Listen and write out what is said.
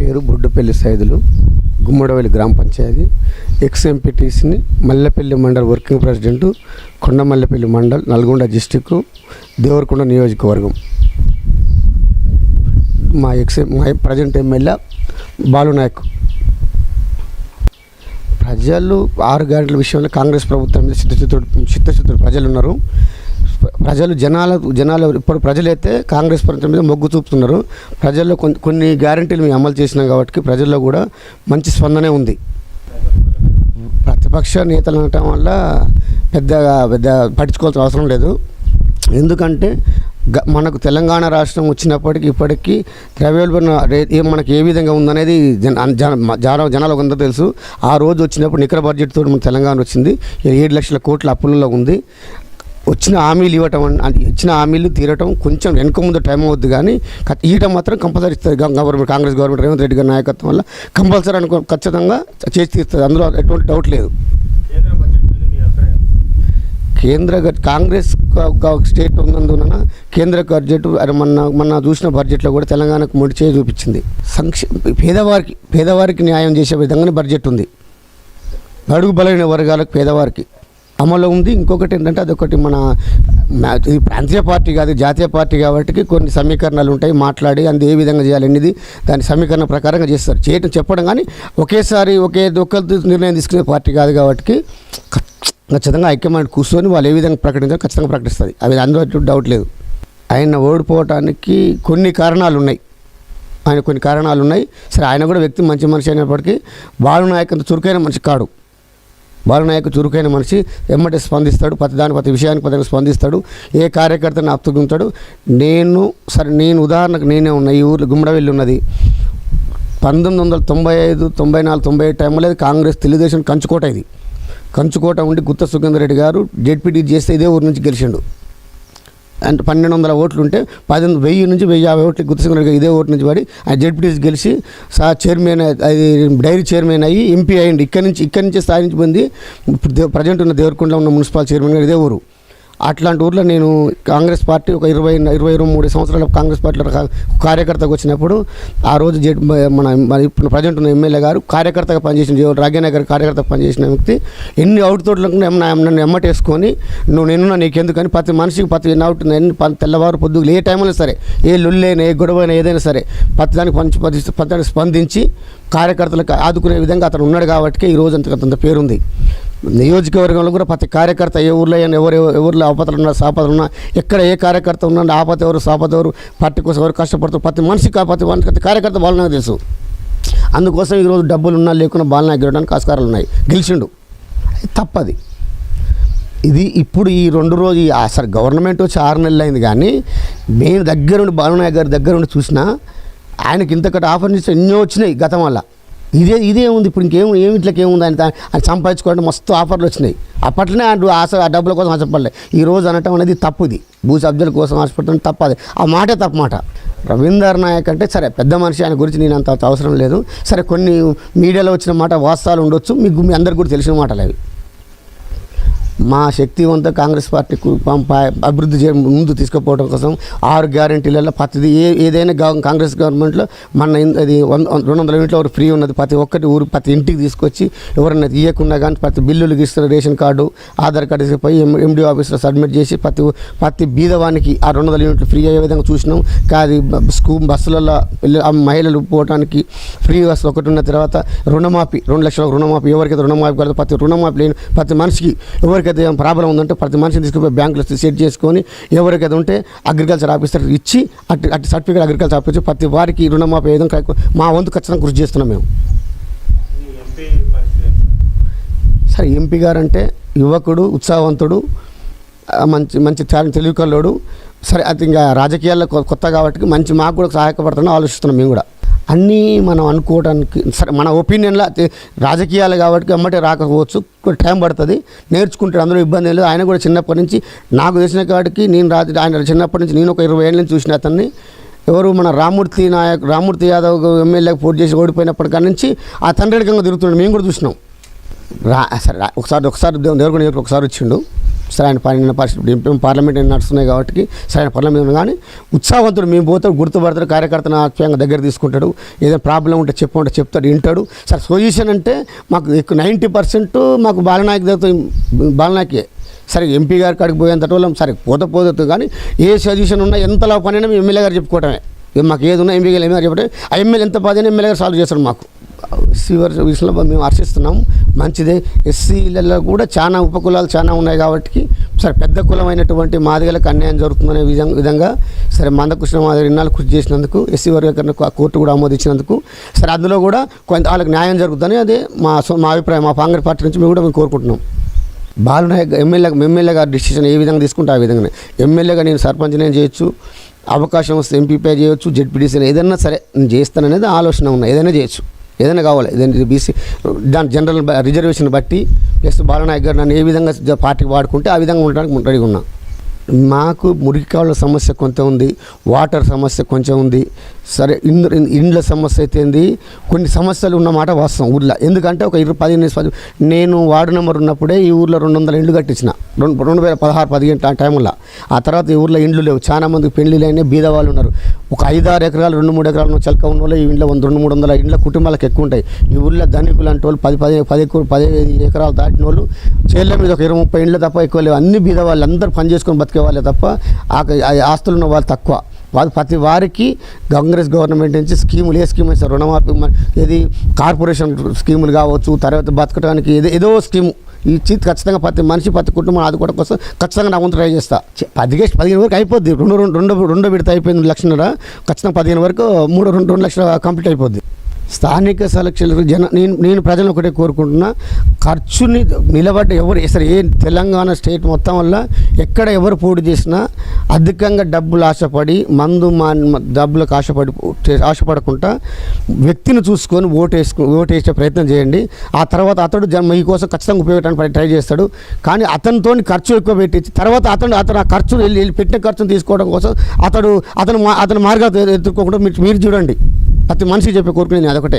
పేరు బొడ్డుపల్లి సైదులు, గుమ్మడవల్లి గ్రామ పంచాయతీ, ఎక్స్ఎంపీటీసీని, Mallepalli mandal working president, Kondamallepalli mandal, Nalgonda district, Devarakonda నియోజకవర్గం. మా ప్రజెంట్ ఎమ్మెల్యే బాలునాయక్. ప్రజలు 6 గ్యారెంటీల విషయంలో కాంగ్రెస్ ప్రభుత్వం మీద చిత్తశుద్ధుడు ప్రజలు ఉన్నారు. జనాలు ఇప్పుడు ప్రజలైతే కాంగ్రెస్ ప్రభుత్వం మీద మొగ్గు చూపుతున్నారు. ప్రజల్లో కొన్ని గ్యారెంటీలు మేము అమలు చేసినాం కాబట్టి ప్రజల్లో కూడా మంచి స్పందనే ఉంది. ప్రతిపక్ష నేతలు అనటం వల్ల పెద్ద పట్టించుకోవాల్సిన అవసరం లేదు. ఎందుకంటే మనకు తెలంగాణ రాష్ట్రం వచ్చినప్పటికీ ఇప్పటికీ ద్రవ్యోల్బణ మనకు ఏ విధంగా ఉందనేది జనాలకు అందరూ తెలుసు. ఆ రోజు వచ్చినప్పుడు నికర బడ్జెట్తో మన తెలంగాణ వచ్చింది. 7 లక్షల కోట్ల అప్పులలో ఉంది. ఇచ్చిన హామీలు తీరటం కొంచెం వెనుక ముందు టైం అవుద్ది, కానీ ఈయటం మాత్రం కంపల్సరీ ఇస్తుంది. కాంగ్రెస్ గవర్నమెంట్ రేవంత్ రెడ్డి గారి నాయకత్వం వల్ల కంపల్సరీ ఖచ్చితంగా చేసి తీస్తుంది. అందులో ఎటువంటి డౌట్ లేదు. కాంగ్రెస్ స్టేట్ ఉన్నందున కేంద్ర బడ్జెట్ మొన్న చూసిన బడ్జెట్లో కూడా తెలంగాణకు మొండి చేయి చూపించింది. పేదవారికి న్యాయం చేసే విధంగానే బడ్జెట్ ఉంది. బడుగు బలైన వర్గాలకు పేదవారికి అమలు ఉంది. ఇంకొకటి ఏంటంటే అదొకటి ఇది ప్రాంతీయ పార్టీ కాదు, జాతీయ పార్టీ కాబట్టి కొన్ని సమీకరణాలు ఉంటాయి. మాట్లాడి అది ఏ విధంగా చేయాలనేది దాని సమీకరణ ప్రకారంగా చేస్తారు. చెప్పడం కానీ ఒకేసారి ఒక్కరు నిర్ణయం తీసుకునే పార్టీ కాదు కాబట్టి ఖచ్చితంగా హైకమాండ్ కూర్చొని వాళ్ళు ఏ విధంగా ప్రకటించాలో ఖచ్చితంగా ప్రకటిస్తుంది. అవి అందులో డౌట్ లేదు. ఆయన ఓడిపోవటానికి కొన్ని కారణాలు ఉన్నాయి. సరే, ఆయన కూడా వ్యక్తి మంచి మనిషి అయినప్పటికీ బాలునాయక్ అంత చురుకైన మనిషి కాడు. బాలునాయక్ చురుకైన మనిషి, ఎమ్మటే స్పందిస్తాడు. ప్రతి విషయానికి స్పందిస్తాడు. ఏ కార్యకర్తను అప్తుకుంటాడు. నేను ఉదాహరణకు నేనే ఉన్నా. ఈ ఊర్లో గుమ్మడవెల్లి ఉన్నది. 1995, 94, 97 టైంలో కాంగ్రెస్ తెలుగుదేశం కంచుకోట ఉండి గుత్త సుఖేందర్ రెడ్డి గారు జెడ్పీటీ చేస్తే ఇదే ఊరు నుంచి గెలిచిండు. అంటే 1200 ఓట్లు ఉంటే 1000 నుంచి 1050 ఓట్లు గుత్త సుఖేందర్ రెడ్డి గారు ఇదే ఓటు నుంచి పడి ఆయన జెడ్పీటీ గెలిచి చైర్మన్, అది డైరీ చైర్మన్ అయ్యి ఎంపీ అయ్యింది. ఇక్కడి నుంచి స్థాయి నుంచి పొంది ఇప్పుడు ప్రజెంట్ ఉన్న దేవరకొండలో ఉన్న మున్సిపల్ చైర్మన్ గారు ఇదే ఊరు. అట్లాంటి ఊర్లో నేను కాంగ్రెస్ పార్టీ ఒక 23 సంవత్సరాల కాంగ్రెస్ పార్టీలో కార్యకర్తగా వచ్చినప్పుడు ఆ రోజు ఇప్పుడు ప్రజెంట్ ఉన్న ఎమ్మెల్యే గారు కార్యకర్తగా పనిచేసిన రాఘేనా గారు కార్యకర్తగా పనిచేసిన వ్యక్తి ఎన్ని అవుట్ తోటలకు నన్ను ఎమ్మటేసుకొని నేనున్నా నీకెందుకని ప్రతి మనిషికి ప్రతి అవుట్ తెల్లవారు పొద్దుగులు ఏ టైంలో సరే, ఏ లొల్లైనా ఏ గొడవైనా ఏదైనా సరే ప్రతి దానికి స్పందించి కార్యకర్తలకు ఆదుకునే విధంగా అతను ఉన్నాడు కాబట్టి ఈ రోజు అంత పేరుంది. నియోజకవర్గంలో కూడా ప్రతి కార్యకర్త ఏ ఊర్లో అయినా ఎవరిలో ఆపదలు ఉన్నా సాపదలు ఉన్నా ఎక్కడ ఏ కార్యకర్త ఉన్నా ఆపద ఎవరు సాపద ఎవరు పార్టీ కోసం ఎవరు కష్టపడుతూ ప్రతి కార్యకర్త బాలనాయక్ తెలుసు. అందుకోసం ఈరోజు డబ్బులు ఉన్నా లేకున్నా బాలనాయక్ గెలవడానికి ఆస్కారాలు ఉన్నాయి. గెలిచిండు, తప్పది. ఇది ఇప్పుడు ఈ 2 రోజు అసలు గవర్నమెంట్ వచ్చి 6 నెలలు అయింది, కానీ మేము దగ్గరుండి బాలనాయక్ గారి దగ్గరుండి చూసినా ఆయనకి ఇంతకటి ఆఫర్ చేస్తే ఎన్నో వచ్చినాయి గతం వల్ల. ఇదే ఉంది. ఇప్పుడు ఏముంది ఆయన సంపాదించుకోవడం మస్తు ఆఫర్లు వచ్చినాయి. అప్పట్లోనే ఆ డబ్బుల కోసం ఆశపడలే. ఈ రోజు అనటం అనేది తప్పు. ఇది భూ సబ్జెల కోసం ఆశపడటం తప్పది. ఆ మాటే తప్పు మాట. రవీందర్ నాయక్ అంటే సరే పెద్ద మనిషి, ఆయన గురించి నేను అంత అవసరం లేదు. సరే, కొన్ని మీడియాలో వచ్చిన మాట వాస్తవాలు ఉండొచ్చు, మీ అందరికి కూడా తెలిసిన మాటలు అవి. మా శక్తివంత కాంగ్రెస్ పార్టీకి అభివృద్ధి ముందు తీసుకుపోవడం కోసం 6 గ్యారెంటీలలో ప్రతిదీ ఏదైనా కాంగ్రెస్ గవర్నమెంట్లో అది 200 యూనిట్ల వరకు ఫ్రీ ఉన్నది. ప్రతి ఒక్కటి ప్రతి ఇంటికి తీసుకొచ్చి ఎవరైనా తీయకుండా కానీ ప్రతి బిల్లులు ఇస్తారు. రేషన్ కార్డు, ఆధార్ కార్డు తీసుకుపోయి ఎండి ఆఫీస్లో సబ్మిట్ చేసి ప్రతి బీదవానికి ఆ 200 యూనిట్లు ఫ్రీ అయ్యే విధంగా చూసినాం. కానీ బస్సులలో మహిళలు పోవడానికి ఫ్రీ బస్సు ఒకటి ఉన్న తర్వాత రుణమాఫీ 2 లక్షల రుణమాఫీ. ఎవరికైతే రుణమాఫీ కాదు ప్రతి రుణమాఫీ లేని ప్రతి మనిషికి ఎవరికైతే ప్రాబ్లం ఉందంటే ప్రతి మనిషిని తీసుకుపోయి బ్యాంకులో సెట్ చేసుకొని ఎవరికైతే ఉంటే అగ్రికల్చర్ ఆఫీసర్ ఇచ్చి అటు సర్టిఫికేట్ అగ్రికల్చర్ ఆఫీసర్ ప్రతి వారికి రుణమాఫీ విధంగా మా వంతు ఖచ్చితంగా కృషి చేస్తున్నాం మేము. సరే, ఎంపీ గారు అంటే యువకుడు, ఉత్సాహవంతుడు, మంచి తెలివికల్లోడు. సరే, అది ఇంకా రాజకీయాల్లో కొత్త కాబట్టి మాకు కూడా సహాయపడుతున్నాం ఆలోచిస్తున్నాం మేము కూడా. అన్నీ మనం అనుకోవడానికి సరే మన ఒపీనియన్లో రాజకీయాలు కాబట్టి అమ్మటే రాకపోవచ్చు, టైం పడుతుంది, నేర్చుకుంటాడు, అందులో ఇబ్బంది లేదు. ఆయన కూడా చిన్నప్పటి నుంచి నాకు తెలిసిన కాడికి ఆయన చిన్నప్పటి నుంచి నేను ఒక 20 ఏళ్ళ నుంచి చూసిన అతన్ని. ఎవరు మన రామూర్తి యాదవ్ ఎమ్మెల్యేకి పోటీ చేసి ఓడిపోయినప్పటి నుంచి ఆ తండ్రి రకంగా తిరుగుతున్నాడు. మేము కూడా చూసినాం. సరే, ఒకసారి దేవరకొండ ఒకసారి వచ్చిండు. సరే ఆయన పరిస్థితి పార్లమెంట్ నడుస్తున్నాయి కాబట్టి సరే ఆయన పార్లమెంట్ కానీ ఉత్సాహవంతుడు, మేము పోతే గుర్తుపడతాడు, కార్యకర్తను ఆత్మీయంగా దగ్గర తీసుకుంటాడు, ఏదైనా ప్రాబ్లం ఉంటే చెప్పమంటే చెప్తాడు, వింటాడు. సరే సొల్యూషన్ అంటే మాకు ఎక్కువ 90% మాకు బాలనాయకే. సరే ఎంపీ గారి కాడికి పోయేంత వాళ్ళం సరే పోతే కానీ ఏ సొల్యూషన్ ఉన్నా ఎంతలా పని అయినా ఎమ్మెల్యే గారు చెప్పుకోవటమే. మాకు ఏది ఉన్నా ఎంపీ గారు చెప్పడం, ఆ ఎమ్మెల్యే ఎంత బాధ అయినా ఎమ్మెల్యే గారు సాల్వ్ చేస్తాడు. మాకు ఎస్సీ విషయంలో మేము హర్షిస్తున్నాము, మంచిదే. ఎస్సీలలో కూడా చాలా ఉపకులాలు చాలా ఉన్నాయి కాబట్టి సరే పెద్ద కులమైనటువంటి మాదిగలకు అన్యాయం జరుగుతుందనే విధంగా సరే మందకృష్ణ మాదిరి ఇన్నాళ్ళు కృషి చేసినందుకు ఎస్సీ వర్గీకరణ కోర్టు కూడా ఆమోదించినందుకు సరే అందులో కూడా కొంత వాళ్ళకి న్యాయం జరుగుతుందని అదే మా అభిప్రాయం. మా కాంగ్రెస్ పార్టీ నుంచి మేము కూడా మేము కోరుకుంటున్నాం. బాలనాయక్ ఎమ్మెల్యే గారి డిసిషన్ ఏ విధంగా తీసుకుంటే ఆ విధంగానే ఎమ్మెల్యేగా నేను సర్పంచ్ నేను చేయొచ్చు, అవకాశం వస్తే ఎంపీపై చేయొచ్చు, జెడ్పీటీసీలో ఏదైనా సరే నేను చేస్తాననేది ఆలోచన ఉన్నాయి. ఏదైనా చేయొచ్చు, ఏదైనా కావాలి. ఏదైనా బీసీ దాని జనరల్ రిజర్వేషన్ బట్టి ప్లస్ బాలనాయక్ గారు నన్ను ఏ విధంగా పార్టీకి వాడుకుంటే ఆ విధంగా ఉండడానికి రెడీగా ఉన్నా. మాకు మురికి కాలువల సమస్య కొంత ఉంది, వాటర్ సమస్య కొంచెం ఉంది. సరే ఇండ్ల సమస్య అయితే ఏంది, కొన్ని సమస్యలు ఉన్నమాట వాస్తవం ఊళ్ళో. ఎందుకంటే ఒక 15 నేను వార్డు నెంబర్ ఉన్నప్పుడే ఈ ఊర్లో 200 ఇండ్లు కట్టించిన 2016-17 టైంలో. ఆ తర్వాత ఈ ఊర్లో ఇండ్లు లేవు, చాలా మందికి పెళ్లిళ్ళు అయినా బీద వాళ్ళు ఉన్నారు. ఒక 5-6 ఎకరాలు 2-3 ఎకరాలు చలక ఉన్న వాళ్ళు ఈ ఇంట్లో 200-300 ఇండ్ల కుటుంబాలకు ఎక్కువ ఉంటాయి. ఈ ఊళ్ళో ధనికులు అంటే వాళ్ళు 10 ఎకరాలు దాటిన వాళ్ళు చేళ్ళ మీద ఒక 20-30 ఇండ్లు తప్ప ఎక్కువ లేవు. అన్ని బీద వాళ్ళు అందరూ పని చేసుకొని బతికే వాళ్ళే తప్ప ఆస్తులు ఉన్న వాళ్ళు తక్కువ. వాళ్ళు ప్రతి వారికి కాంగ్రెస్ గవర్నమెంట్ నుంచి స్కీములు ఏ స్కీమ్ వేస్తారు, రుణమాఫీ, ఏది కార్పొరేషన్ స్కీములు కావచ్చు, తర్వాత బతకడానికి ఏదో స్కీము ఇచ్చి ఖచ్చితంగా ప్రతి కుటుంబం ఆదుకోవడం కోసం ఖచ్చితంగా నా వంతు ట్రై చేస్తా. 15 వరకు అయిపోద్ది. రెండో విడత అయిపోయింది 1.5 లక్ష. ఖచ్చితంగా 15 వరకు 2 లక్షలు కంప్లీట్ అయిపోద్ది. స్థానిక సెలక్షన్లు నేను ప్రజలను ఒకటే కోరుకుంటున్నా, ఖర్చుని నిలబడ్డ ఎవరు అసలు ఏ తెలంగాణ స్టేట్ మొత్తం వల్ల ఎక్కడ ఎవరు పోటీ చేసినా అధికంగా డబ్బులు ఆశపడి డబ్బులకు ఆశపడకుండా వ్యక్తిని చూసుకొని ఓటేసే ప్రయత్నం చేయండి. ఆ తర్వాత అతడు మీకోసం ఖచ్చితంగా ఉపయోగించడానికి ట్రై చేస్తాడు. కానీ అతనితో ఖర్చు ఎక్కువ పెట్టించి తర్వాత అతను ఆ ఖర్చు పెట్టిన ఖర్చును తీసుకోవడం కోసం అతని మార్గాలు ఎత్తుకోకుండా మీరు చూడండి. ప్రతి మనిషి చెప్పే కోరుకునేది అదొకటే.